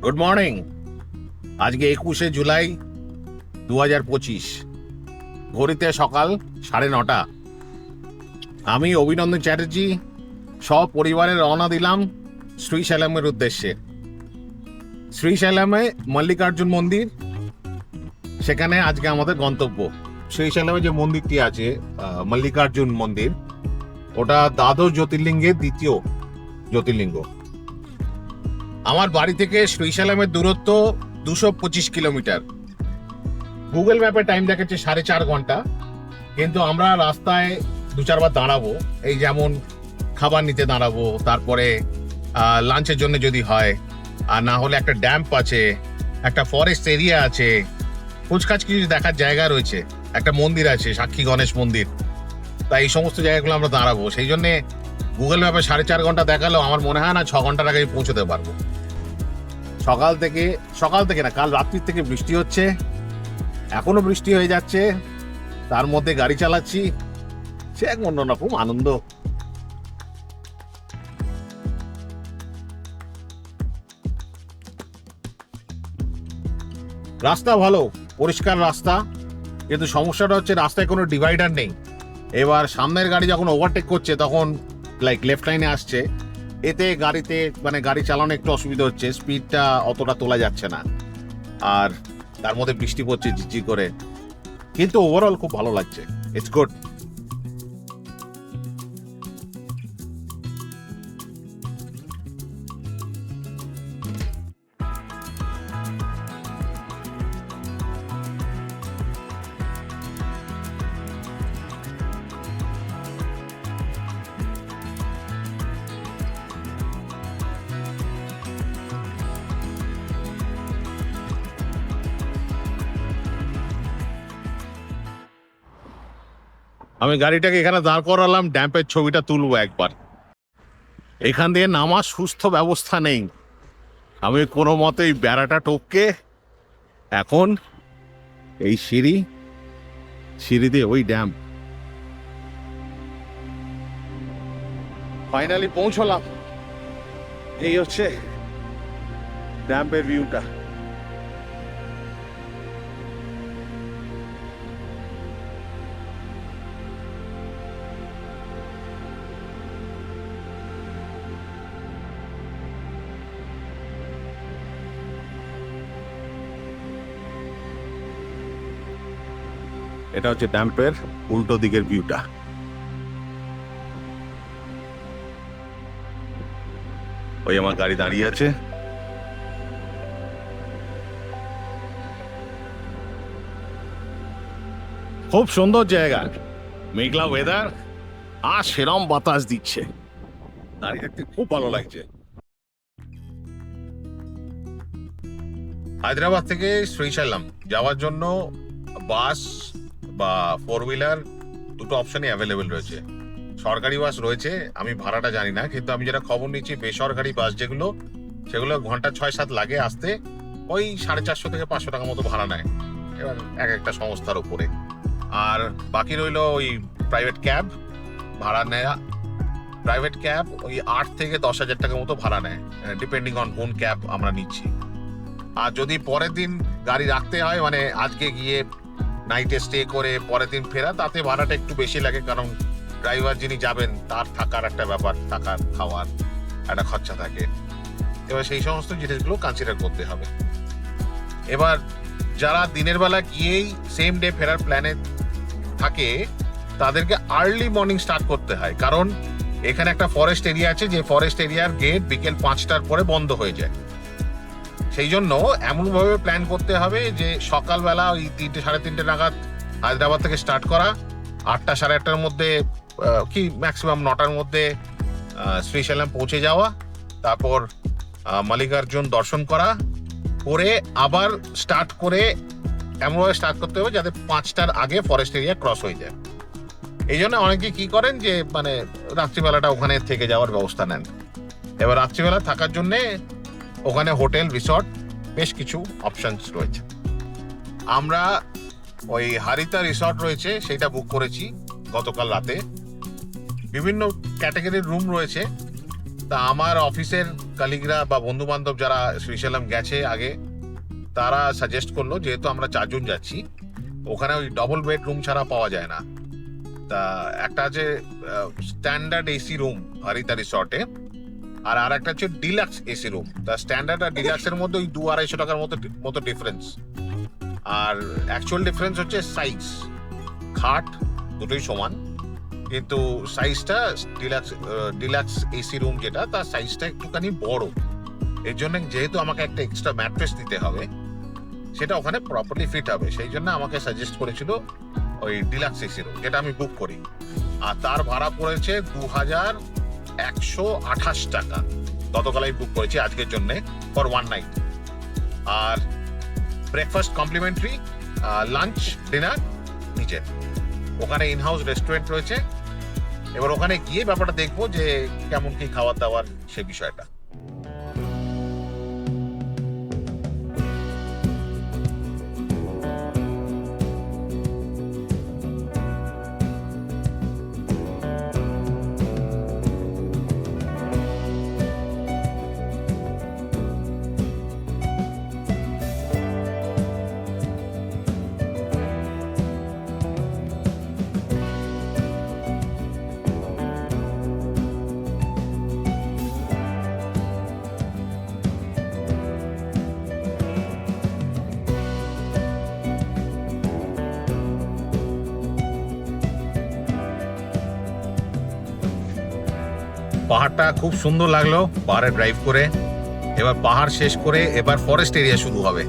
Good morning. আজকে 21শে জুলাই 2025, ঘড়িতে সকাল 9:30। আমি অভিনন্দন চ্যাটার্জি সব পরিবারে রওনা দিলাম শ্রীশৈলমের উদ্দেশ্যে। শ্রীশৈলমে মল্লিকার্জুন মন্দির, সেখানে আজকে আমাদের গন্তব্য। শ্রীশৈলমে যে মন্দিরটি আছে মল্লিকার্জুন মন্দির, ওটা দ্বাদশ জ্যোতির্লিঙ্গের দ্বিতীয় জ্যোতির্লিঙ্গ। আমার বাড়ি থেকে শ্রীশৈলমের দূরত্ব 225 কিলোমিটার। গুগল ম্যাপে টাইম দেখাচ্ছে 4.5 ঘন্টা, কিন্তু আমরা রাস্তায় 2-4 বার দাঁড়াবো। এই যেমন খাবার নিতে দাঁড়াবো, তারপরে লাঞ্চের জন্য যদি হয়, আর না হলে একটা ড্যাম্প আছে, একটা ফরেস্ট এরিয়া আছে, কুচকাচ কিছু দেখার জায়গা রয়েছে, একটা মন্দির আছে সাক্ষী গণেশ মন্দির। তাই এই সমস্ত জায়গাগুলো আমরা দাঁড়াবো। সেই জন্যে গুগল ম্যাপে 4.5 ঘন্টা দেখালেও আমার মনে হয় না 6 ঘন্টার আগে পৌঁছতে পারবো। সকাল থেকে না, কাল রাত্রির থেকে বৃষ্টি হচ্ছে, এখনো বৃষ্টি হয়ে যাচ্ছে, তার মধ্যে গাড়ি চালাচ্ছি, সে এক অন্যরকম আনন্দ। রাস্তা ভালো, পরিষ্কার রাস্তা, কিন্তু সমস্যাটা হচ্ছে রাস্তায় কোনো ডিভাইডার নেই। এবার সামনের গাড়ি যখন ওভারটেক করছে তখন লেফট লাইনে আসছে, এতে গাড়ি চালানো একটু অসুবিধা হচ্ছে, স্পিডটা অতটা তোলা যাচ্ছে না। আর তার মধ্যে বৃষ্টি পড়ছে ঝিরঝির করে, কিন্তু ওভারঅল খুব ভালো লাগছে। It's good. আমি গাড়িটাকে এখানে দাঁড় করালাম, ড্যাম্পের ছবিটা তুলবো একবার। এখান দিয়ে নামার সুস্থ ব্যবস্থা নেই। আমি কোনো মতেই বেড়াটা টপকে এখন এই সিঁড়ি দিয়ে ওই ড্যাম্প। ফাইনালি পৌঁছলাম। এই হচ্ছে ড্যাম্পের ভিউটা। এটা হচ্ছে ড্যাম্পের উল্টো দিকের ভিউটা। ওই আমার গাড়ি দাঁড়িয়ে আছে। খুব সুন্দর জায়গা, মেঘলা ওয়েদার, আর সেরম বাতাস দিচ্ছে, দাঁড়িয়ে থাকতে খুব ভালো লাগছে। হায়দ্রাবাদ থেকে শ্রীশৈলম যাওয়ার জন্য বাস বা 4 হুইলার দুটো অপশনই অ্যাভেলেবেল রয়েছে। সরকারি বাস রয়েছে, আমি ভাড়াটা জানি না, কিন্তু আমি যেটা খবর নিচ্ছি বেসরকারি বাস সেগুলো ঘন্টা 6-7 লাগে আসতে, ওই 450 থেকে 500 টাকা মতো ভাড়া নেয়, এবার এক একটা সংস্থার উপরে। আর বাকি রইলো ওই প্রাইভেট ক্যাব ভাড়া নেয়া। প্রাইভেট ক্যাব ওই 8 থেকে 10,000 টাকা মতো ভাড়া নেয়, ডিপেন্ডিং অন কোন ক্যাব আমরা নিচ্ছি। আর যদি পরের দিন গাড়ি রাখতে হয়, মানে আজকে গিয়ে নাইটে স্টে করে পরের দিন ফেরা, তাতে ভাড়াটা একটু বেশি লাগে, কারণ ড্রাইভার যিনি যাবেন তার থাকার একটা ব্যাপার, থাকার খাওয়ার একটা খরচা থাকে। এবার সেই সমস্ত জিনিসগুলো কনসিডার করতে হবে। এবার যারা দিনের বেলা গিয়েই সেম ডে ফেরার প্ল্যানে থাকে, তাদেরকে আর্লি মর্নিং স্টার্ট করতে হয়, কারণ এখানে একটা ফরেস্ট এরিয়া আছে, যে ফরেস্ট এরিয়ার গেট বিকেল 5টার পরে বন্ধ হয়ে যায়। সেই জন্য এমনভাবে প্ল্যান করতে হবে যে সকালবেলা ওই 3-3:30 নাগাদ হায়দ্রাবাদ থেকে স্টার্ট করা, 8টা 8:30টার মধ্যে কি ম্যাক্সিমাম 9টার মধ্যে শ্রীশৈলম পৌঁছে যাওয়া, তারপর মল্লিকার্জুন দর্শন করে আবার এমনভাবে স্টার্ট করতে হবে যাতে 5টার আগে ফরেস্ট এরিয়া ক্রস হয়ে যায়। এই জন্য অনেকে কি করেন যে রাত্রিবেলাটা ওখানে থেকে যাওয়ার ব্যবস্থা নেন। এবার রাত্রিবেলা থাকার জন্যে ওখানে হোটেল, রিসর্ট, বেশ কিছু অপশনস রয়েছে। আমরা ওই হারিতা রিসর্ট রয়েছে সেটা বুক করেছি গতকাল রাতে। বিভিন্ন ক্যাটাগরির রুম রয়েছে, তা আমার অফিসের কালিগরা বা বন্ধু বান্ধব যারা শ্রীশৈলম গেছে আগে, তারা সাজেস্ট করলো, যেহেতু আমরা 4 জন যাচ্ছি, ওখানে ওই ডবল বেড রুম ছাড়া পাওয়া যায় না। তা একটা আছে স্ট্যান্ডার্ড এসি রুম হারিতা রিসর্টে, আর একটা হচ্ছে ডিলাক্স এসি রুম। তা স্ট্যান্ডার্ড আর ডিলাক্সের মধ্যে ওই 200-250 টাকার মতো ডিফারেন্স। আর অ্যাকচুয়াল ডিফারেন্স হচ্ছে সাইজ। খাট দুটোই সমান, কিন্তু সাইজটা ডিলাক্স এসি রুম যেটা, তার সাইজটা একটুখানি বড়। এর জন্য যেহেতু আমাকে একটা এক্সট্রা ম্যাট্রেস দিতে হবে, সেটা ওখানে প্রপারলি ফিট হবে, সেই জন্য আমাকে সাজেস্ট করেছিল ওই ডিলাক্স এসি রুম, যেটা আমি বুক করি। আর তার ভাড়া পড়েছে 2128 টাকা। গতকালই বুক করেছি আজকের জন্য ফর 1 নাইট। আর ব্রেকফাস্ট কমপ্লিমেন্টারি, লাঞ্চ ডিনার নিচে। ওখানে ইনহাউস রেস্টুরেন্ট রয়েছে। এবার ওখানে গিয়ে ব্যাপারটা দেখবো যে কেমন কি খাবার দাবার, সে বিষয়টা। পাহাড়টা খুব সুন্দর লাগলো পাহাড়ে ড্রাইভ করে। এবার পাহাড় শেষ করে এবার ফরেস্ট এরিয়া শুরু হবে।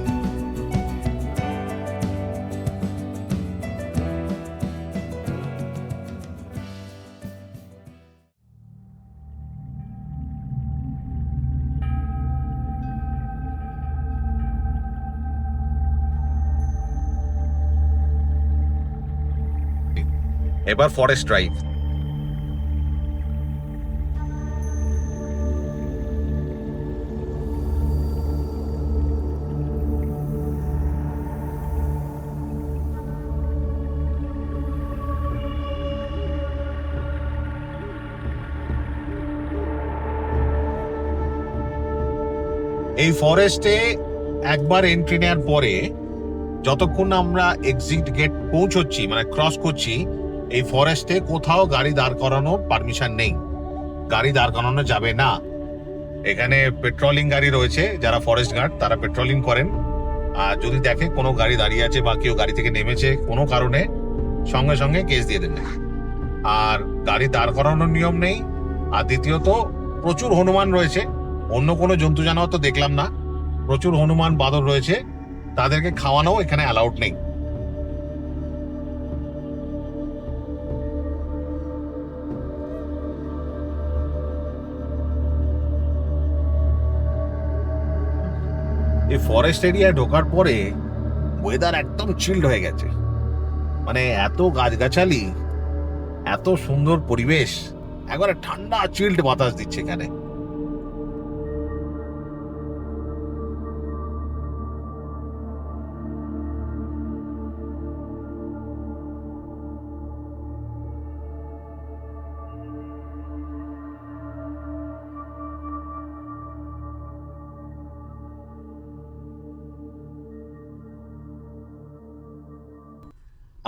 এবার ফরেস্ট ড্রাইভ। এই ফরেস্টে একবার এন্ট্রি নেওয়ার পরে যতক্ষণ আমরা এক্সিট গেট পৌঁছচ্ছি, মানে ক্রস করছি, এই ফরেস্টে কোথাও গাড়ি দাঁড় করানোর পারমিশন নেই। গাড়ি দাঁড় করানো যাবে না। এখানে পেট্রোলিং গাড়ি রয়েছে, যারা ফরেস্ট গার্ড তারা পেট্রোলিং করেন। আর যদি দেখে কোনো গাড়ি দাঁড়িয়ে আছে বা কেউ গাড়ি থেকে নেমেছে কোনো কারণে, সঙ্গে সঙ্গে কেস দিয়ে দেবে। আর গাড়ি দাঁড় করানোর নিয়ম নেই। আর দ্বিতীয়ত, প্রচুর হনুমান রয়েছে। অন্য কোনো জন্তু জানোয়ার তো দেখলাম না। প্রচুর হনুমান, বাঁদর রয়েছে, তাদেরকে খাওয়ানো এখানে অ্যালাউড নেই। এই ফরেস্ট এরিয়ায় ঢোকার পরে ওয়েদার একদম চিল্ড হয়ে গেছে। মানে এত গাছগাছালি, এত সুন্দর পরিবেশ, একবারে ঠান্ডা চিল্ড বাতাস দিচ্ছে এখানে।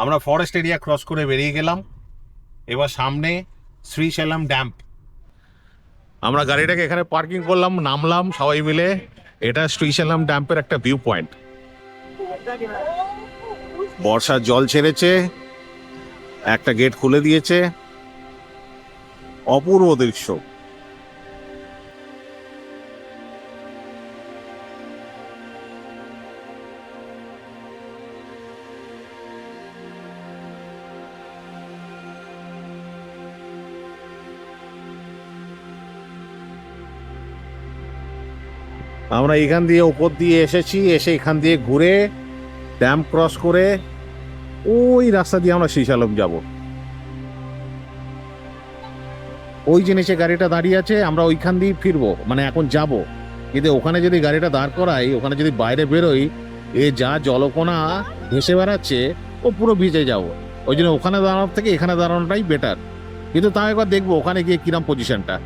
আমরা ফরেস্ট এরিয়া ক্রস করে বেরিয়ে গেলাম। এবার সামনে শ্রীশৈলম ড্যাম। আমরা গাড়িটাকে এখানে পার্কিং করলাম, নামলাম সবাই মিলে। এটা শ্রীশৈলম ড্যাম্পের একটা ভিউ পয়েন্ট। বর্ষার জল ছেড়েছে, একটা গেট খুলে দিয়েছে, অপূর্ব দৃশ্য। আমরা এখান দিয়ে উপর দিয়ে এসেছি, এসে এখান দিয়ে ঘুরে ড্যাম ক্রস করে ওই রাস্তা দিয়ে আমরা শ্রীশৈলম যাব। ওই জিনিসে গাড়িটা দাঁড়িয়ে আছে, আমরা ওইখান দিয়ে ফিরবো, মানে এখন যাব। কিন্তু ওখানে যদি গাড়িটা দাঁড় করাই, ওখানে যদি বাইরে বেরোই, এ যা জলকণা ভেসে বেড়াচ্ছে, ও পুরো ভিজে যাবো। ওই জন্য ওখানে দাঁড়ানোর থেকে এখানে দাঁড়ানোটাই বেটার। কিন্তু তাও একবার দেখবো ওখানে গিয়ে কিরম পজিশনটা।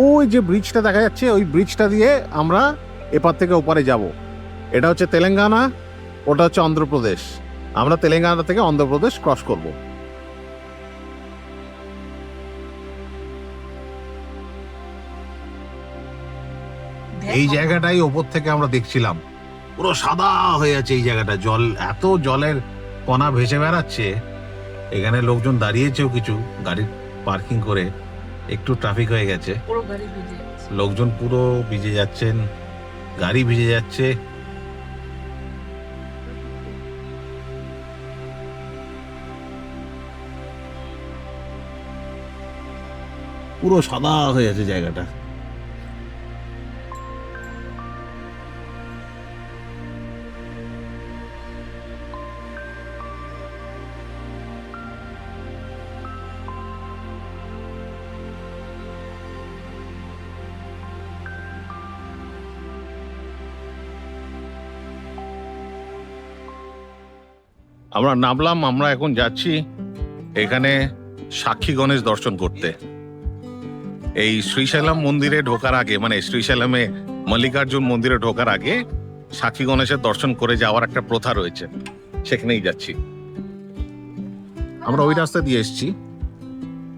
ওই যে ব্রিজটা দেখা যাচ্ছে, ওই ব্রিজটা দিয়ে আমরা এপার থেকে ওপারে যাব। এটা হচ্ছে তেলেঙ্গানা, ওটা হচ্ছে অন্ধ্রপ্রদেশ। আমরা তেলেঙ্গানা থেকে অন্ধ্রপ্রদেশ ক্রস করব। এই জায়গাটাই ওপর থেকে আমরা দেখছিলাম, পুরো সাদা হয়ে আছে এই জায়গাটা। জল, এত জলের কণা ভেসে বেড়াচ্ছে। এখানে লোকজন দাঁড়িয়েছেও, কিছু গাড়ি পার্কিং করে। একটু ট্রাফিক হয়ে গেছে, লোকজন পুরো ভিজে যাচ্ছেন, গাড়ি ভিজে যাচ্ছে। পুরো সাদা হয়ে আছে জায়গাটা। আমরা নামলাম, আমরা এখন যাচ্ছি এখানে সাক্ষী গণেশ দর্শন করতে। এই শ্রীশৈলম মন্দিরে ঢোকার আগে, মানে শ্রীশৈলমে মল্লিকার্জুন মন্দিরে ঢোকার আগে সাক্ষী গণেশের দর্শন করে যাওয়ার একটা প্রথা রয়েছে, সেখানেই যাচ্ছি। আমরা ওই রাস্তা দিয়ে এসেছি।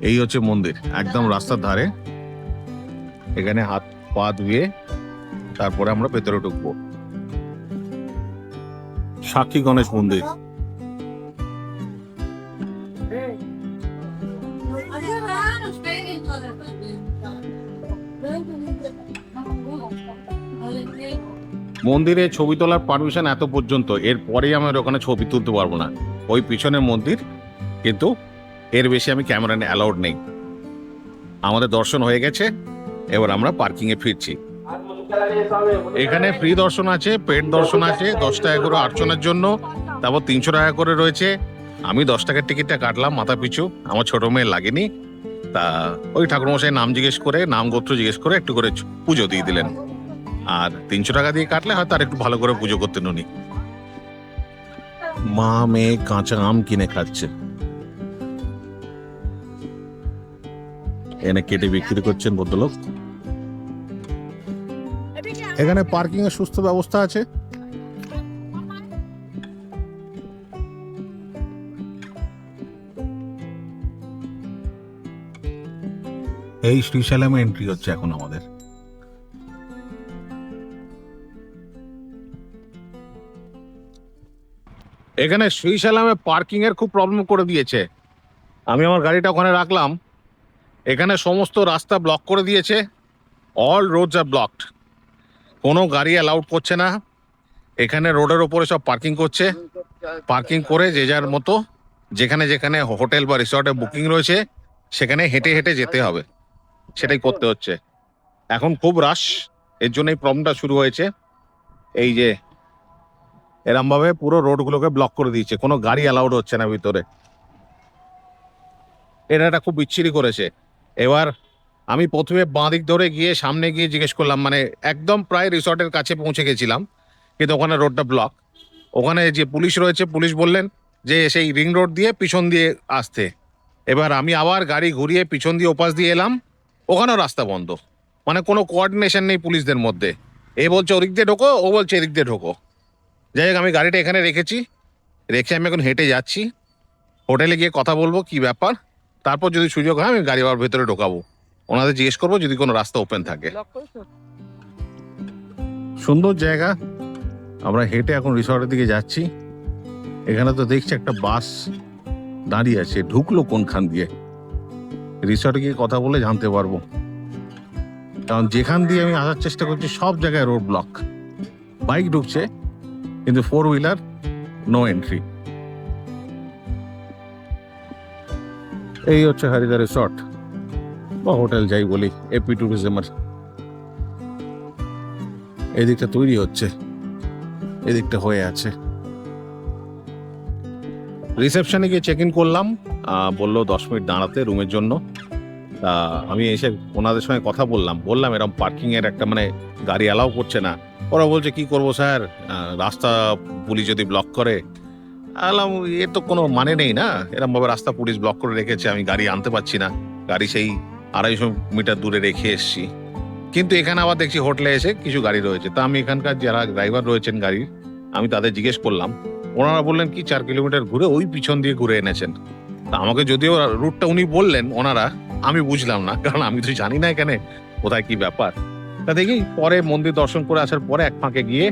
এই হচ্ছে মন্দির, একদম রাস্তার ধারে। এখানে হাত পা ধুয়ে তারপরে আমরা ভেতরে ঢুকবো। সাক্ষী গণেশ মন্দির। মন্দিরে ছবি তোলার পারমিশন এত পর্যন্ত, এরপরেই আমি ওখানে ছবি তুলতে পারবো না। ওই পিছনের মন্দির, কিন্তু এর বেশি আমি ক্যামেরা অ্যালাউড নেই। আমাদের দর্শন হয়ে গেছে, এবার আমরা পার্কিং এ ফিরছি। এখানে ফ্রি দর্শন আছে, পেড দর্শন আছে, 10 টাকা করে 8 জনের জন্য, তারপর 300 টাকা করে রয়েছে। আমি 10 টাকার টিকিটটা কাটলাম মাথা পিছু, আমার ছোট মেয়ে লাগেনি। তা ওই ঠাকুরমশাই নাম জিজ্ঞেস করে, নাম গোত্র জিজ্ঞেস করে একটু করে পুজো দিয়ে দিলেন। আর 300 টাকা দিয়ে কাটলে হয়তো আর একটু ভালো করে পুজো করতেন উনি। মা মেয়ে কাঁচা আম কিনে খাচ্ছে, এনে কেটে বিক্রি করছেন ভদ্রলোক। এখানে পার্কিং এর সুস্থ ব্যবস্থা আছে। এই শ্রীশৈলমে এন্ট্রি হচ্ছে এখন আমাদের। এখানে শ্রীশৈলমে পার্কিং এর খুব প্রবলেম করে দিয়েছে। আমি আমার গাড়িটা ওখানে রাখলাম, এখানে সমস্ত রাস্তা ব্লক করে দিয়েছে। অল রোডস আর ব্লকড, কোনো গাড়ি অ্যালাউড করছে না। এখানে রোডের ওপরে সব পার্কিং করছে, পার্কিং করে যে যার মতো যেখানে যেখানে হোটেল বা রিসর্টে বুকিং রয়েছে সেখানে হেঁটে হেঁটে যেতে হবে, সেটাই করতে হচ্ছে। এখন খুব রাশ, এর জন্য এই প্রবলেমটা শুরু হয়েছে। এই যে এরম ভাবে পুরো রোডগুলোকে ব্লক করে দিয়েছে, কোনো গাড়ি অ্যালাউড হচ্ছে না ভিতরে। এটা খুব বিচ্ছিরি করেছে। এবার আমি প্রথমে বাঁ দিক ধরে গিয়ে সামনে গিয়ে জিজ্ঞেস করলাম, মানে একদম প্রায় রিসর্টের কাছে পৌঁছে গেছিলাম, কিন্তু ওখানে রোডটা ব্লক। ওখানে যে পুলিশ রয়েছে, পুলিশ বললেন যে সেই রিং রোড দিয়ে পিছন দিয়ে আসতে। এবার আমি আবার গাড়ি ঘুরিয়ে পিছন দিয়ে ওপাশ দিয়ে এলাম, ওখানেও রাস্তা বন্ধ। মানে কোনো কোঅর্ডিনেশন নেই পুলিশদের মধ্যে। এ বলছে ওদিক দিয়ে ঢোকো, ও বলছে এদিক দিয়ে ঢোকো। যাই হোক, আমি গাড়িটা এখানে রেখেছি, রেখে আমি এখন হেঁটে যাচ্ছি। হোটেলে গিয়ে কথা বলবো কি ব্যাপার, তারপর যদি সুযোগ হয় আমি গাড়ি আবার ভেতরে ঢোকাবো, ওনাদের জিজ্ঞেস করবো যদি কোনো রাস্তা ওপেন থাকে। সুন্দর জায়গা। আমরা হেঁটে এখন রিসর্টের দিকে যাচ্ছি। এখানে তো দেখছি একটা বাস দাঁড়িয়ে আছে, ঢুকলো কোনখান দিয়ে? রিসর্টে গিয়ে কথা বলে জানতে পারবো, কারণ যেখান দিয়ে আমি আসার চেষ্টা করছি সব জায়গায় রোড ব্লক। বাইক ঢুকছে কিন্তু 4 হুইলার নো এন্ট্রি। এই হচ্ছে হরিদা রিসর্ট বা হোটেল যাই বলি, এপি ট্যুরিজমের। এদিকটা তৈরি হচ্ছে, এদিকটা হয়ে আছে। রিসেপশনে গিয়ে চেক ইন করলাম, বললো 10 মিনিট দাঁড়াতে রুমের জন্য। তা আমি এসে ওনাদের সঙ্গে কথা বললাম এরকম পার্কিং এর একটা মানে গাড়ি অ্যালাউ করছে না। ওরা বলছে কি করবো স্যার, রাস্তা পুলিশ যদি ব্লক করে। আলাম এ তো কোনো মানে নেই না, এরকম ভাবে রাস্তা পুলিশ ব্লক করে রেখেছে, আমি গাড়ি আনতে পারছি না। গাড়ি সেই 250 মিটার দূরে রেখে এসেছি। কিন্তু এখানে আবার দেখছি হোটেলে এসে কিছু গাড়ি রয়েছে। তা আমি এখানকার যারা ড্রাইভার রয়েছেন গাড়ির, আমি তাদের জিজ্ঞেস করলাম। ওনারা বললেন কি 4 কিলোমিটার ঘুরে ওই পিছন দিয়ে ঘুরে এনেছেন। তা আমাকে যদিও রুটটা উনি বললেন ওনারা, আমি বুঝলাম না, কারণ আমি তো জানি না এখানে কোথায় কি ব্যাপার। তা দেখি পরে মন্দির দর্শন করে আসার পরে এক ফাঁকে গিয়ে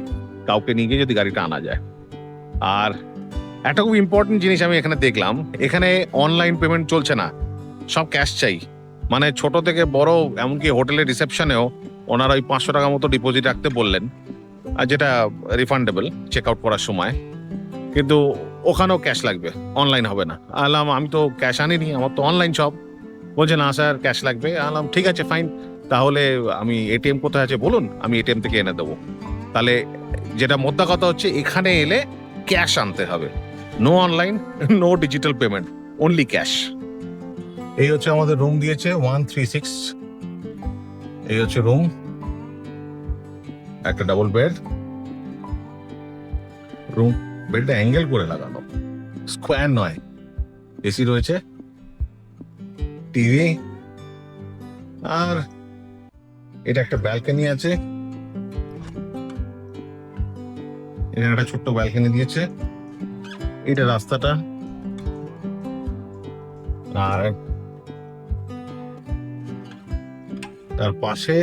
কাউকে নিয়ে গিয়ে যদি গাড়িটা আনা যায়। আর একটা খুব ইম্পর্টেন্ট জিনিস আমি এখানে দেখলাম, এখানে অনলাইন পেমেন্ট চলছে না, সব ক্যাশ চাই। মানে ছোট থেকে বড়, এমনকি হোটেলের রিসেপশনেও ওনারা ওই 500 টাকা মতো ডিপোজিট রাখতে বললেন, আর যেটা রিফান্ডেবল চেক আউট করার সময়। কিন্তু ওখানেও ক্যাশ লাগবে, অনলাইন হবে না। আলাম আমি তো ক্যাশ আনিনি, আমার তো অনলাইন সব। বলছে না স্যার ক্যাশ লাগবে। আলাম ঠিক আছে ফাইন, তাহলে আমি এটিএম কোথায় আছে বলুন, আমি এটিএম থেকে এনে দেবো। তাহলে যেটা মোদ্দা কথা হচ্ছে, এখানে এলে ক্যাশ আনতে হবে, no online, no digital payment, only cash. এই হচ্ছে আমাদের রুম দিয়েছে 136। এই হচ্ছে রুম, একটা ডাবল বেড। রুম বেডটা অ্যাঙ্গেল করে লাগানো, স্কোয়ার নয়। এসি রয়েছে, টিভি, আর এটা একটা ব্যালকনি আছে। এখানে একটা ছোট্ট ব্যালকনি দিয়েছে। এটা রাস্তাটা, আর তার পাশে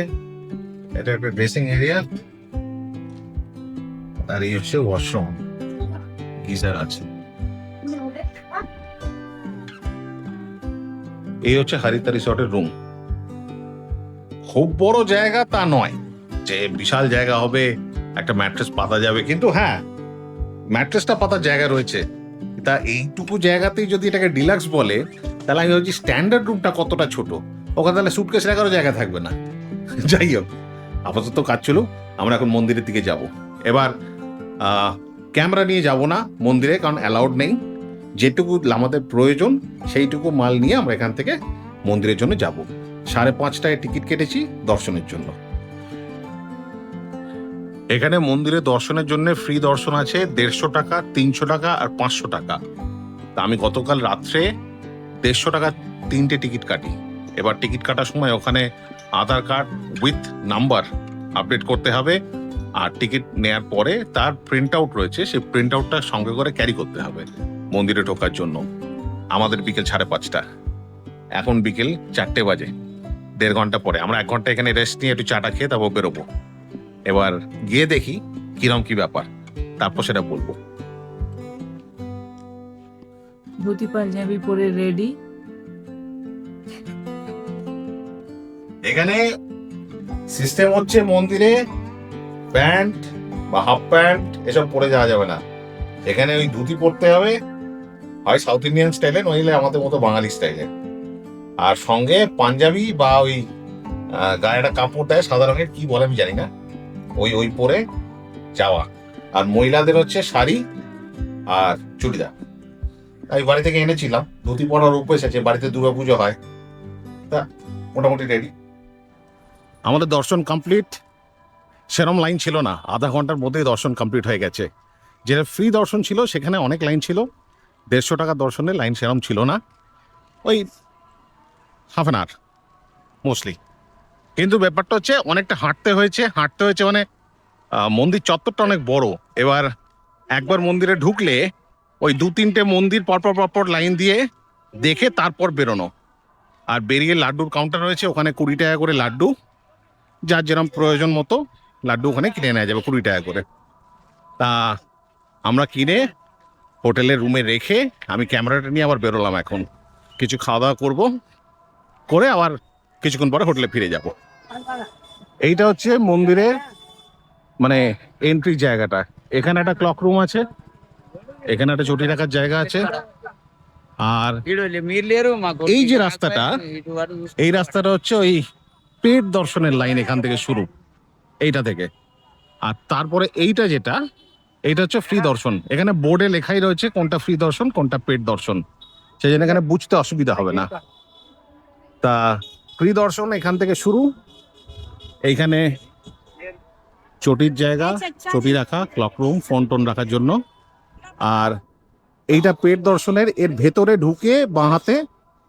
এটা একটা ড্রেসিং এরিয়া, আর এই হচ্ছে ওয়াশরুম, গিজার আছে। এই হচ্ছে হারিতা রিসর্টের রুম। খুব বড় জায়গা তা নয় যে বিশাল জায়গা হবে, একটা ম্যাট্রেস পাতা যাবে, কিন্তু হ্যাঁ ম্যাট্রেসটা পাতার জায়গা রয়েছে। তা এইটুকু জায়গাতেই যদি এটাকে ডিলাক্স বলে, তাহলে আমি ভাবছি স্ট্যান্ডার্ড রুমটা কতটা ছোট। ওখানে তাহলে সুটকেস রাখারও জায়গা থাকবে না। যাই হোক, আপাতত কাজ চলুক, আমরা এখন মন্দিরের দিকে যাব। এবার ক্যামেরা নিয়ে যাব না মন্দিরে, কারণ অ্যালাউড নেই। যেটুকু আমাদের প্রয়োজন সেইটুকু মাল নিয়ে আমরা এখান থেকে মন্দিরের জন্য যাব। 5:30টায় টিকিট কেটেছি দর্শনের জন্য। এখানে মন্দিরে দর্শনের জন্য ফ্রি দর্শন আছে 150 টাকা, 300 টাকা আর 500 টাকা। তা আমি গতকাল রাত্রে 150 টাকা 3টে টিকিট কাটি। এবার টিকিট কাটার সময় ওখানে আধার কার্ড উইথ নাম্বার আপডেট করতে হবে, আর টিকিট নেয়ার পরে তার প্রিন্ট আউট রয়েছে, সেই প্রিন্ট আউটটা সঙ্গে করে ক্যারি করতে হবে মন্দিরে ঢোকার জন্য। আমাদের বিকেল 5:30, এখন বিকেল 4টে বাজে। 1.5 ঘন্টা পরে আমরা 1 ঘন্টা এখানে রেস্ট নিয়ে একটু চাটা খেয়ে তারপর বেরোবো। এবার গিয়ে দেখি কিরম কি ব্যাপার, তারপর সেটা বলবো। ধুতি পাঞ্জাবি পরে রেডি। এখানে সিস্টেম হচ্ছে মন্দিরে প্যান্ট বা হাফ প্যান্ট এসব পরে যাওয়া যাবে না। এখানে ওই ধুতি পরতে হবে, হয় সাউথ ইন্ডিয়ান স্টাইলে, নইলে আমাদের মতো বাঙালি স্টাইলে। আর সঙ্গে পাঞ্জাবি বা ওই গায়ে একটা কাপড় দেয় সাদা রঙের, কি বলে আমি জানি না, ওই পরে যাওয়া। আর মহিলাদের হচ্ছে শাড়ি আর চুড়িদার। আমি বাড়ি থেকে এনেছিলাম, ধুতি পরার অভ্যেস আছে, বাড়িতে দুর্গাপুজো হয়, তা মোটামুটি রেডি। আমাদের দর্শন কমপ্লিট। সেরম লাইন ছিল না, আধা ঘন্টার মধ্যেই দর্শন কমপ্লিট হয়ে গেছে। যেটা ফ্রি দর্শন ছিল সেখানে অনেক লাইন ছিল, 150 টাকা দর্শনে লাইন সেরম ছিল না, ওই হাফ অ্যান আওয়ার মোস্টলি। কিন্তু ব্যাপারটা হচ্ছে অনেকটা হাঁটতে হয়েছে মানে মন্দির চত্বরটা অনেক বড়। এবার একবার মন্দিরে ঢুকলে ওই 2-3টে মন্দির পরপর লাইন দিয়ে দেখে তারপর বেরোনো। আর বেরিয়ে লাড্ডুর কাউন্টার রয়েছে, ওখানে 20 টাকা করে লাড্ডু, যার যেরকম প্রয়োজন মতো লাড্ডু ওখানে কিনে নেওয়া যাবে 20 টাকা করে। তা আমরা কিনে হোটেলের রুমে রেখে আমি ক্যামেরাটা নিয়ে আবার বেরোলাম। এখন কিছু খাওয়া দাওয়া করবো, করে আবার কিছুক্ষণ পরে হোটেলে ফিরে যাব। এইটা হচ্ছে মন্দিরে মানে এন্ট্রি জায়গাটা। এখানে একটা ক্লক রুম আছে, এখানে একটা চটি রাখার জায়গা আছে। আর এই যে রাস্তাটা, এই রাস্তাটা হচ্ছে ওই পেট দর্শনের লাইন, এখান থেকে শুরু, এইটা থেকে। আর তারপরে এইটা যেটা, এইটা হচ্ছে ফ্রি দর্শন। এখানে বোর্ডে লেখাই রয়েছে কোনটা ফ্রি দর্শন কোনটা পেট দর্শন, সেই জন্য এখানে বুঝতে অসুবিধা হবে না। তা ফ্রি দর্শন এখান থেকে শুরু। এইখানে চটির জায়গা, চটি রাখা, ক্লক রুম, ফোন টোন রাখার জন্য। আর এইটা পেট দর্শনের, এর ভেতরে ঢুকে বাঁ হাতে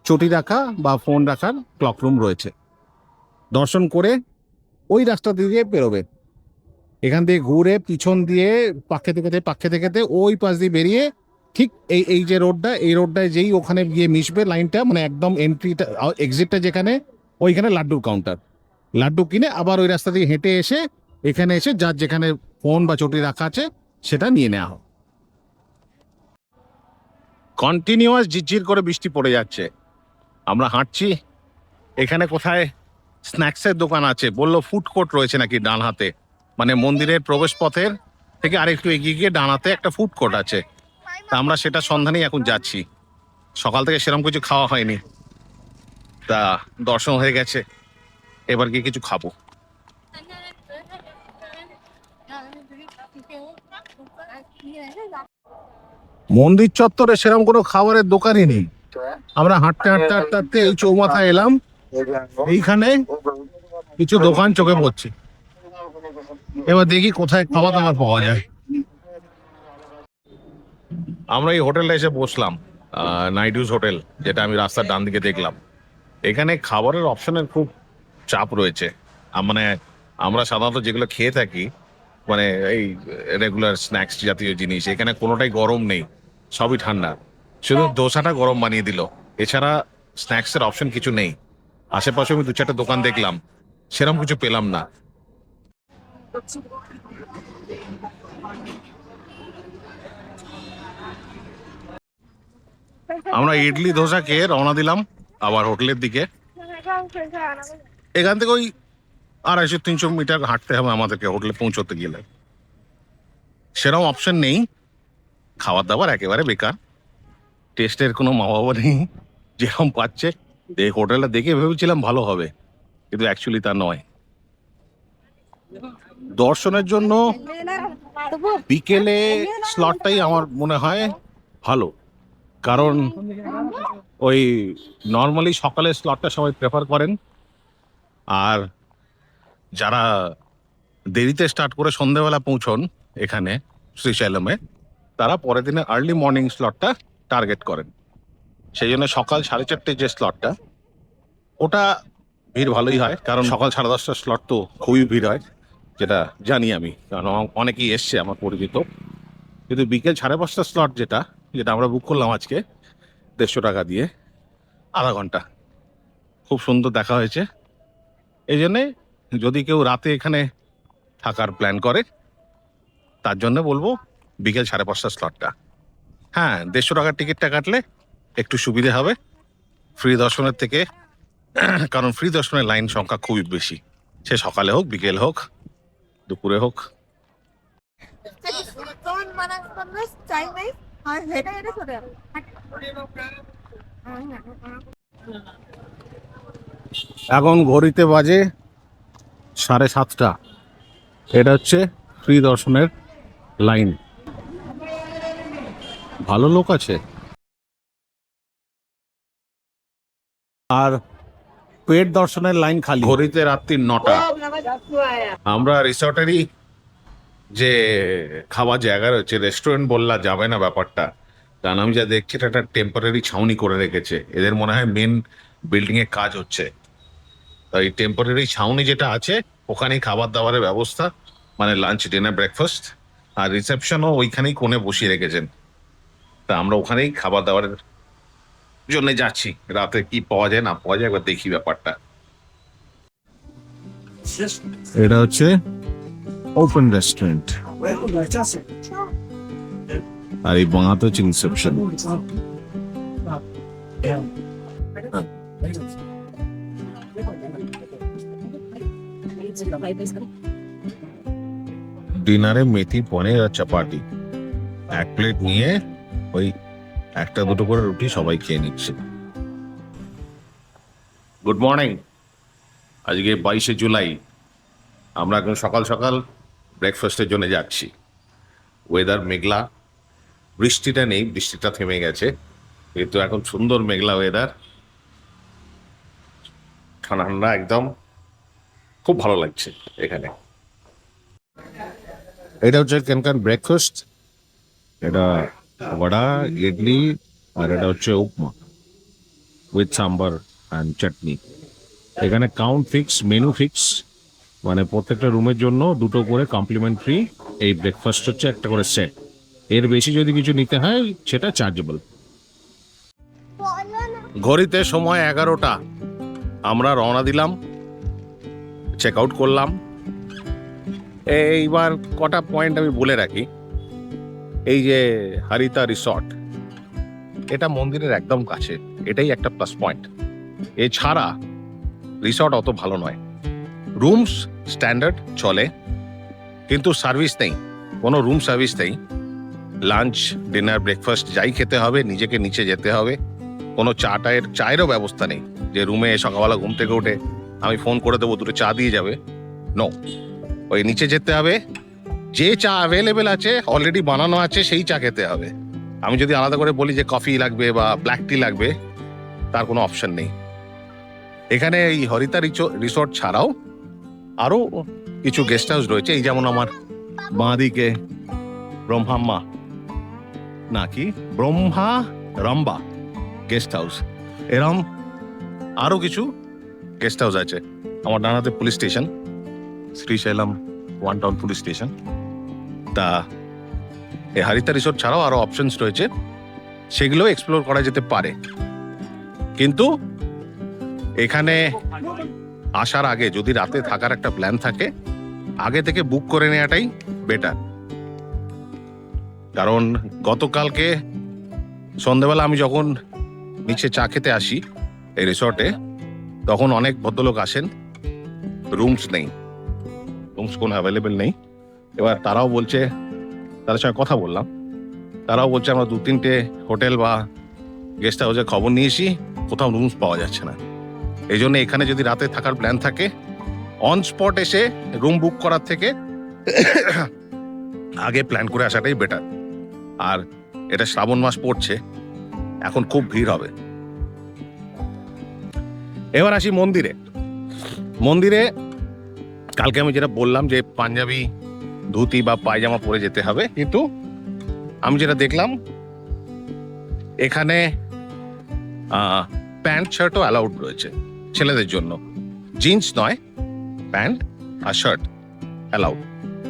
চটি রাখা বা ফোন রাখার ক্লক রুম রয়েছে। দর্শন করে ওই রাস্তা দিয়ে বেরোবে, এখান থেকে ঘুরে পিছন দিয়ে পাক খেতে ওই পাশ দিয়ে বেরিয়ে ঠিক এই যে রোডটা, এই রোডটায় যেই ওখানে গিয়ে মিশবে লাইনটা, মানে একদম এন্ট্রিটা এক্সিটটা যেখানে, ওইখানে লাড্ডুর কাউন্টার। লাড্ডু কিনে আবার ওই রাস্তা দিয়ে হেঁটে এসে এখানে এসে যার যেখানে ফোন বা চটি রাখা আছে সেটা নিয়ে নেওয়া হয়। কন্টিনিউয়াস ঝিরঝির করে বৃষ্টি পড়ে যাচ্ছে। আমরা হাঁটছি, এখানে কোথায় স্ন্যাক্সের দোকান আছে, বললো ফুড কোর্ট রয়েছে নাকি ডান হাতে, মানে মন্দিরের প্রবেশ পথের থেকে আরেকটু এগিয়ে গিয়ে ডান হাতে একটা ফুড কোর্ট আছে। তা আমরা সেটা সন্ধানেই এখন যাচ্ছি। সকাল থেকে সেরকম কিছু খাওয়া হয়নি, তা দর্শন হয়ে গেছে, এবার গিয়ে কিছু খাবো। মন্দির চত্বরে সেরকম কোনো খাবারের দোকানই নেই। আমরা হাঁটতে এই চৌমাথায় এলাম, এইখানে কিছু দোকান চোখে পড়ছে। এবার দেখি কোথায় খাবার দাবার পাওয়া যায়। আমরা এই হোটেলটা এসে বসলাম, নাইডুস হোটেল, যেটা আমি রাস্তার ডান দিকে দেখলাম। এখানে খাবারের অপশনের খুব চাপ রয়েছে। মানে আমরা সাধারণত যেগুলো খেয়ে থাকি, মানে এই রেগুলার স্ন্যাক্স জাতীয় জিনিস, এখানে কোনোটাই গরম নেই, সবই ঠান্ডা। শুধু দোসাটা গরম বানিয়ে দিল, এছাড়া স্ন্যাক্সের অপশন কিছু নেই। আশেপাশে আমি 2-4টা দোকান দেখলাম, সেরকম কিছু পেলাম না। আমরা ইডলি ধোসা খেয়ে রওনা দিলাম আবার হোটেলের দিকে। এখান থেকে ওই 250-300 মিটার হাঁটতে হবে আমাদেরকে হোটেলে পৌঁছতে গেলে। সেরকম অপশন নেই, খাবার দাবার একেবারে বেকার, টেস্টের কোনো মা বাবা নেই, যেরকম পাচ্ছে। এই হোটেলটা দেখে ভেবেছিলাম ভালো হবে, কিন্তু অ্যাকচুয়ালি তা নয়। দর্শনের জন্য বিকেলে স্লটটাই আমার মনে হয় ভালো, কারণ ওই নর্মালি সকালের স্লটটা সবাই প্রেফার করেন, আর যারা দেরিতে স্টার্ট করে সন্ধ্যেবেলা পৌঁছন এখানে শ্রীশৈলমে, তারা পরের দিনে আর্লি মর্নিং স্লটটা টার্গেট করেন। সেই জন্য সকাল 4:30 যে স্লটটা, ওটা ভিড় ভালোই হয়, কারণ সকাল 10:30টার স্লট তো খুবই ভিড় হয়, যেটা জানি আমি, কারণ অনেকেই এসছে আমার পরিচিত। কিন্তু বিকেল 5:30টার স্লট যেটা যেটা আমরা বুক করলাম আজকে 150 টাকা দিয়ে, আধা ঘন্টা, খুব সুন্দর দেখা হয়েছে। এই জন্যে যদি কেউ রাতে এখানে থাকার প্ল্যান করে, তার জন্য বলবো বিকেল 5:30টার স্লটটা। হ্যাঁ, 150 টাকার টিকিটটা কাটলে একটু সুবিধে হবে ফ্রি দর্শনের থেকে, কারণ ফ্রি দর্শনের লাইন সংখ্যা খুবই বেশি, সে সকালে হোক, বিকেল হোক, দুপুরে হোক। এখন ঘড়িতে বাজে 7:30। এটা হচ্ছে ফ্রি দর্শনের লাইন। ভালো লোক আছে, আর পেট দর্শনের লাইন খালি। ঘড়িতে রাত্রি 9টা। আমরা রিসর্টেরই যে খাবার জায়গা রয়েছে, রেস্টুরেন্ট বললা যাবে না ব্যাপারটা, কারণ আমি যা দেখছি এটা একটা টেম্পোরারি ছাউনি করে রেখেছে। এদের মনে হয় মেন বিল্ডিং এ কাজ হচ্ছে, তাই টেম্পোরারি ছাউনি যেটা আছে ওখানেই খাবার দাবারের ব্যবস্থা, মানে লাঞ্চ, ডিনার, ব্রেকফাস্ট, আর রিসেপশনও ওইখানেই কোণে বসিয়ে রেখেছেন। তা আমরা ওখানেই খাবার দাবারের জন্য যাচ্ছি, রাতে কি পাওয়া যায় না পাওয়া যায় একবার দেখি ব্যাপারটা। এটা হচ্ছে ওপেন রেস্টুরেন্ট, আর এই বাঙাতে হচ্ছে রিসেপশন। ডিনারে মেথি পনির আর চাপাটি, 1 প্লেট নিয়ে ওই 1-2 করে রুটি সবাই খেয়ে নিচ্ছে। Good morning. আজকে 22শে জুলাই। আমরা এখন সকাল সকাল ব্রেকফাস্টের জন্য যাচ্ছি। ওয়েদার মেঘলা, বৃষ্টিটা নেই, বৃষ্টিটা থেমে গেছে, কিন্তু এখন সুন্দর মেঘলা ওয়েদার, ঠান্ডা ঠান্ডা একদম, খুব ভালো লাগছে এখানে। এটা হচ্ছে এখানকার ব্রেকফাস্ট। এটা বড়া, ইডলি, আর এটা হচ্ছে উপমা। উইথ সাম্বার অ্যান্ড চাটনি। এখানে কাউন্ট ফিক্স, মেনু ফিক্স, মানে প্রত্যেকটা রুমের জন্য দুটো করে কমপ্লিমেন্টারি এই ব্রেকফাস্ট হচ্ছে একটা করে সেট। এর বেশি যদি কিছু নিতে হয় সেটা চার্জেবল। ঘড়িতে সময় 11টা, আমরা রওনা দিলাম, চেক আউট করলাম। এইবার কটা পয়েন্ট আমি বলে রাখি। এই যে হারিতা রিসর্ট, এটা মন্দিরের একদম কাছে, এটাই একটা প্লাস পয়েন্ট। এছাড়া রিসর্ট অত ভালো নয়, রুমস স্ট্যান্ডার্ড চলে, কিন্তু সার্ভিস নেই, কোনো রুম সার্ভিস নেই। লাঞ্চ, ডিনার, ব্রেকফাস্ট যাই খেতে হবে নিজেকে নিচে যেতে হবে। কোনো চায়েরও ব্যবস্থা নেই যে রুমে সকালবেলা ঘুম থেকে উঠে আমি ফোন করে দেবো দুটো চা দিয়ে যাবে, নো। ওই নিচে যেতে হবে, যে চা অ্যাভেলেবেল আছে অলরেডি বানানো আছে সেই চা খেতে হবে। আমি যদি আলাদা করে বলি যে কফি লাগবে বা ব্ল্যাক টি লাগবে, তার কোনো অপশন নেই। এখানে এই হরিতা রিসর্ট ছাড়াও আরো কিছু গেস্ট হাউস রয়েছে, এই যেমন আমার বাঁদিকে ব্রহ্মা রম্বা গেস্ট হাউস, এরম আরো কিছু গেস্ট হাউস আছে। আমার ডানাতে police station, Srisailam one town police station. তা এই হারিতা রিসোর্ট ছাড়াও আরো অপশনস রয়েছে, সেগুলো এক্সপ্লোর করা যেতে পারে। কিন্তু এখানে আসার আগে যদি রাতে থাকার একটা প্ল্যান থাকে, আগে থেকে বুক করে নেওয়াটাই বেটার। কারণ গতকালকে সন্ধ্যেবেলা আমি যখন নিচে চা খেতে আসি এই রিসর্টে, তখন অনেক ভদ্রলোক আসেন, রুমস নেই, রুমস কোনো অ্যাভেলেবেল নেই। এবার তারাও বলছে, তাদের সঙ্গে কথা বললাম, তারাও বলছে আমরা 2-3টে হোটেল বা গেস্ট হাউসে খবর নিয়েছি, কোথাও রুমস পাওয়া যাচ্ছে না। এই জন্য এখানে যদি রাতে থাকার প্ল্যান থাকে, অন স্পট এসে রুম বুক করার থেকে আগে প্ল্যান করে আসাটাই বেটার। আর এটা শ্রাবণ মাস পড়ছে, এখন খুব ভিড় হবে। এবার আসি মন্দিরে। মন্দিরে কালকে আমি যেটা বললাম যে পাঞ্জাবি ধুতি বা পায়জামা পরে যেতে হবে, কিন্তু আমি যেটা দেখলাম এখানে প্যান্ট শার্টও অ্যালাউড রয়েছে ছেলেদের জন্য, জিন্স নয়, প্যান্ট আর শার্ট অ্যালাউড।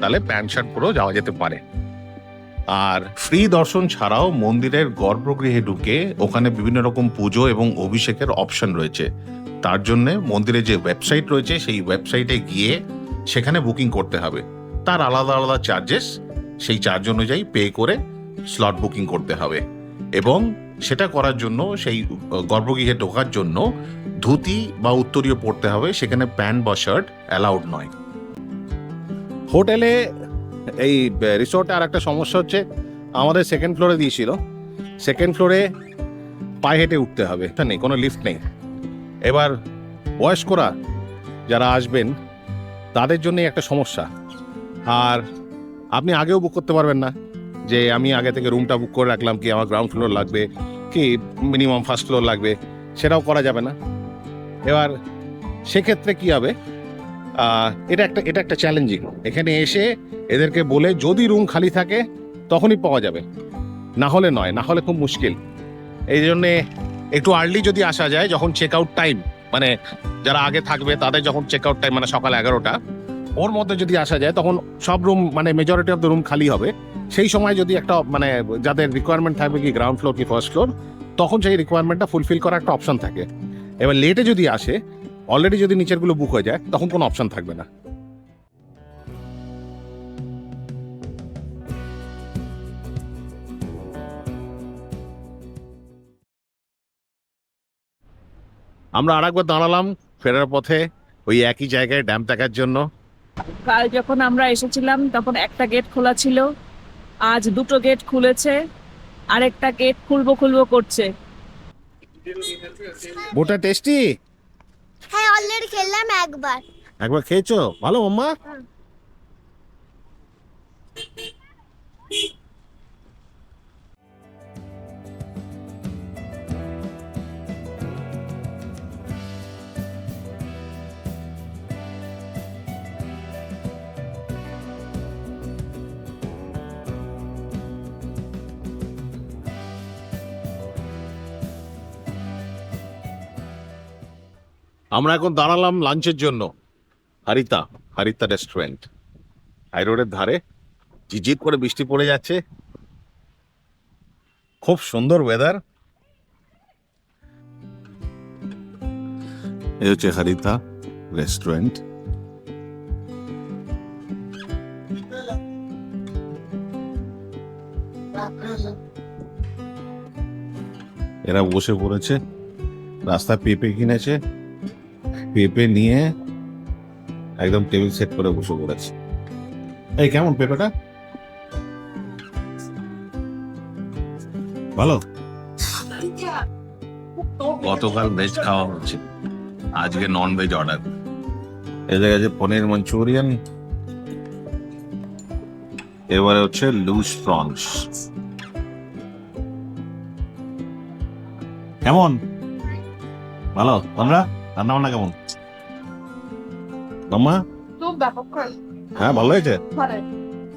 তাহলে প্যান্ট শার্ট পরেও যাওয়া যেতে পারে। আর ফ্রি দর্শন ছাড়াও মন্দিরের গর্ভগৃহে ঢুকে ওখানে বিভিন্ন রকম পুজো এবং অভিষেকের অপশন রয়েছে। তার জন্য মন্দিরে যে ওয়েবসাইট রয়েছে সেই ওয়েবসাইটে গিয়ে সেখানে বুকিং করতে হবে। তার আলাদা আলাদা চার্জেস, সেই চার্জ অনুযায়ী পে করে স্লট বুকিং করতে হবে। এবং সেটা করার জন্য, সেই গর্ভগৃহে ঢোকার জন্য ধুতি বা উত্তরীয় পরতে হবে, সেখানে প্যান্ট বা শার্ট অ্যালাউড নয়। হোটেলে এই রিসোর্টে আর একটা সমস্যা হচ্ছে, আমাদের সেকেন্ড ফ্লোরে দিয়েছিল, সেকেন্ড ফ্লোরে পায়ে হেঁটে উঠতে হবে, নেই, কোনো লিফট নেই। এবার বয়স্করা যারা আসবেন তাদের জন্যই একটা সমস্যা। আর আপনি আগেও বুক করতে পারবেন না যে আমি আগে থেকে রুমটা বুক করে রাখলাম, কি আমার গ্রাউন্ড ফ্লোর লাগবে কি মিনিমাম ফার্স্ট ফ্লোর লাগবে, সেটাও করা যাবে না। এবার সেক্ষেত্রে কি হবে, এটা একটা চ্যালেঞ্জিং। এখানে এসে এদেরকে বলে যদি রুম খালি থাকে তখনই পাওয়া যাবে, না হলে নয়, না হলে খুব মুশকিল। এই জন্যে একটু আর্লি যদি আসা যায়, যখন চেক আউট টাইম, মানে যারা আগে থাকবে তাদের যখন চেক আউট টাইম মানে সকাল 11টা, ওর মধ্যে যদি আসা যায় তখন সব রুম মানে মেজরিটি অফ দ্য রুম খালি হবে। সেই সময় যদি একটা মানে যাদের রিকোয়ারমেন্ট থাকবে কি গ্রাউন্ড ফ্লোর কি ফার্স্ট ফ্লোর, তখন সেই রিকোয়ারমেন্টটা ফুলফিল করার একটা অপশন থাকে। এবার লেটে যদি আসে, অলরেডি যদি নিচেরগুলো বুক হয়ে যায়, তখন কোনো অপশন থাকবে না। আমরা আরেকবার দাঁড়ালাম ফেরার পথে ওই একই জায়গায় ড্যাম দেখার জন্য। কাল যখন আমরা এসেছিলাম তখন একটা গেট খোলা ছিল, আজ দুটো গেট খুলেছে, আরেকটা গেট খুলবো করছে। ভুট্টা টেস্টি? হ্যাঁ, অলরেডি খেললাম একবার। একবার খেয়েছো? ভালো মাম্মা? আমরা এখন দাঁড়ালাম লাঞ্চের জন্য হারিতা হারিতা রেস্টুরেন্ট, হাই রোডের ধারে। ঝিঝির করে বৃষ্টি পড়ে যাচ্ছে, খুব সুন্দর ওয়েদার। এই হচ্ছে হারিতা রেস্টুরেন্ট। এরা বসে পড়েছে, রাস্তায় পেঁপে কিনেছে, পেঁপে নিয়ে একদম টেবিল সেট করে বসে পড়েছে। এই কেমন পেঁপেটা? ভালো। গতকাল ভেজ খাওয়া হচ্ছে, আজকে নন ভেজ অর্ডার। এদের কাছে পনির মাঞ্চুরিয়ান, এবারে হচ্ছে লুজ প্রনস। কেমন? ভালো। তোমরা রান্না বান্না কেমন? মাম্মা? খুব ব্যাপক করে হ্যাঁ ভালো হয়েছে, ভালো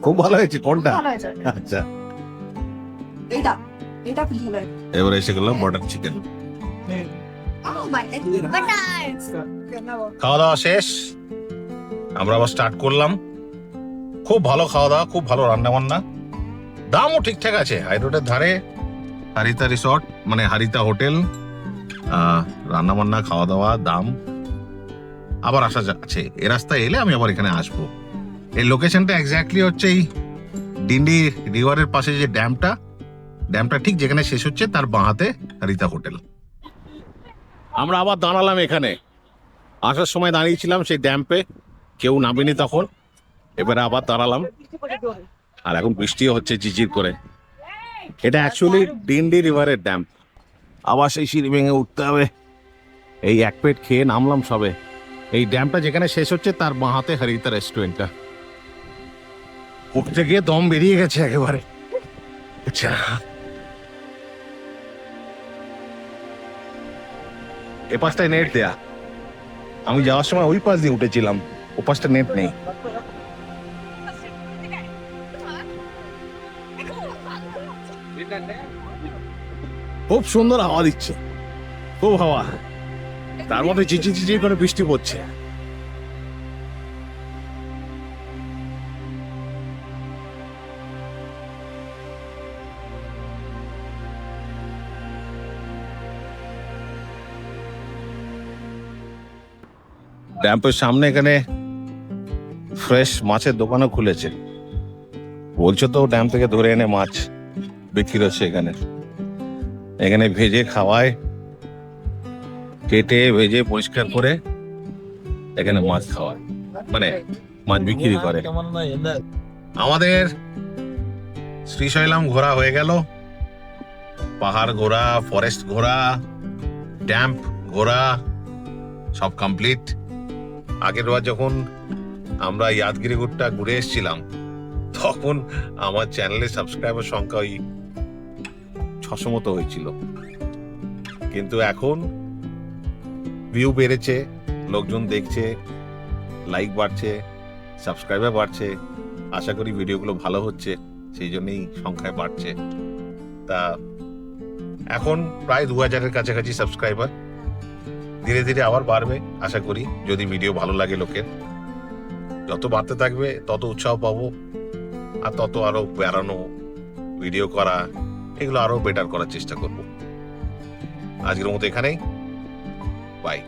খুব ভালো হয়েছে। কোনটা? ভালো হয়েছে আচ্ছা, এইটা এটা খুব ভালো হয়েছে এবারে এসে গেলাম বাটার চিকেন। খাওয়া দাওয়া শেষ, আমরা আবার স্টার্ট করলাম। খুব ভালো খাওয়া দাওয়া, খুব ভালো রান্না বান্না, দামও ঠিকঠাক আছে। হাই রোডের ধারে হারিতা রিসর্ট, মানে হারিতা হোটেল। রান্না বান্না, খাওয়া দাওয়া, দাম। আবার আসা যাচ্ছে, এ রাস্তায় এলে আমি আবার এখানে আসবো। এই লোকেশনটা এক্স্যাক্টলি হচ্ছে এই ডিন্ডি রিভারের পাশে যে ড্যামটা ঠিক যেখানে শেষ হচ্ছে তার বাঁহাতে হারিতা হোটেল। আমরা আবার দাঁড়ালাম এখানে। আসার সময় দাঁড়িয়েছিলাম সেই ড্যাম্পে, কেউ নামেনি তখন। এবারে আবার দাঁড়ালাম, আর এখন বৃষ্টিও হচ্ছে ঝিঝির করে। এটা অ্যাকচুয়ালি ডিন্ডি রিভারের ড্যাম। আবার সেই সিঁড়ি ভেঙে উঠতে হবে। এই এক পেট খেয়ে নামলাম সবে। এই ড্যামটা যেখানে শেষ হচ্ছে তার বাঁহাতে হারিতা রেস্টুরেন্টটা। উঠতে গিয়ে দম বেরিয়ে গেছে একেবারে। আচ্ছা, এ পাশটায় নেট দেয়া, আমি যাওয়ার সময় ওই পাশ দিয়ে উঠেছিলাম, ও পাশটা নেট নেই। খুব সুন্দর হাওয়া দিচ্ছে, খুব হাওয়া, তার মধ্যে ঝিঝি ঝিঝি করে বৃষ্টি পড়ছে। ড্যাম্পের সামনে এখানে ফ্রেশ মাছের দোকানও খুলেছে। বলছো তো ড্যাম থেকে ধরে এনে মাছ বিক্রি হচ্ছে এখানে। এখানে ভেজে খাওয়ায়, কেটে ভেজে পরিষ্কার করে এখানে মাছ খাওয়ায়, মানে মাছ বিক্রি করে। আমাদের শ্রীশৈলম ঘোরা হয়ে গেল। পাহাড় ঘোরা, ফরেস্ট ঘোরা, ড্যাম্প ঘোরা, সব কমপ্লিট। আগের বার যখন আমরা ইয়াদগিরিগুড়টা ঘুরে এসেছিলাম তখন আমার চ্যানেলে সাবস্ক্রাইবার সংখ্যা ওই 600 মতো হয়েছিল, কিন্তু এখন ভিউ বেড়েছে, লোকজন দেখছে, লাইক বাড়ছে, সাবস্ক্রাইবার বাড়ছে। আশা করি ভিডিওগুলো ভালো হচ্ছে, সেই জন্যই সংখ্যায় বাড়ছে। তা এখন প্রায় 2000-এর কাছাকাছি সাবস্ক্রাইবার। ধীরে ধীরে আবার বাড়বে আশা করি, যদি ভিডিও ভালো লাগে লোকের। যত বাড়তে থাকবে তত উৎসাহ পাবো, আর তত আরো বেড়ানো, ভিডিও করা, এগুলো আরো বেটার করার চেষ্টা করব। আজকের মতো এখানেই, বাই।